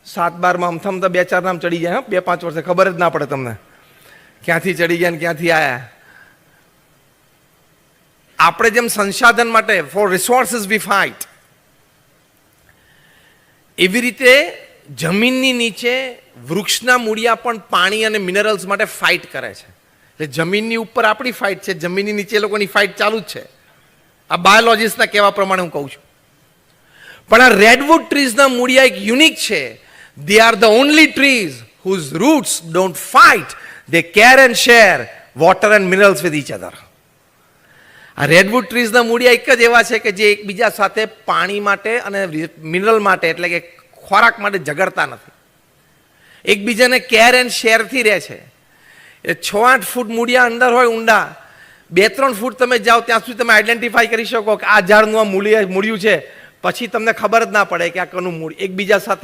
7 12 અમથમ તો 2 4 નામ ચડી જાય, 2 5 વર્ષે ખબર જ ના પડે તમને ક્યાંથી ચડી ગયા ને ક્યાંથી આયા. આપણે જેમ સંસાધન માટે ફોર રિસોર્સિસ વી ફાઇટ, એવી રીતે જમીનની નીચે વૃક્ષના મૂળિયા પણ પાણી અને મિનરલ્સ માટે ફાઇટ કરે છે. એટલે જમીનની ઉપર આપણી ફાઇટ છે, જમીનની નીચે લોકોની ફાઇટ ચાલુ જ છે. આ બાયોલોજીસ્ટના કહેવા પ્રમાણે હું કહું છું. પણ આ રેડવુડ ટ્રીઝના મૂળિયા એક યુનિક છે. They are the only trees whose roots don't fight, they care and share water and minerals with each other. આ રેડવુડ ટ્રીઝના મૂળિયા એક જ એવા છે કે જે એકબીજા સાથે પાણી માટે અને મિનરલ માટે એટલે કે ખોરાક માટે ઝઘડતા નથી, એકબીજાને કેર એન્ડ શેરથી રહે છે. એ 6-8 ફૂટ મૂળિયા અંદર હોય ઊંડા, 2-3 ફૂટ તમે જાઓ ત્યાં સુધી તમે આઈડેન્ટિફાઈ કરી શકો કે આ ઝાડનું આ મૂળિયું છે, પછી તમને ખબર જ ના પડે કે આ કોનું મૂળ એકબીજા સાથે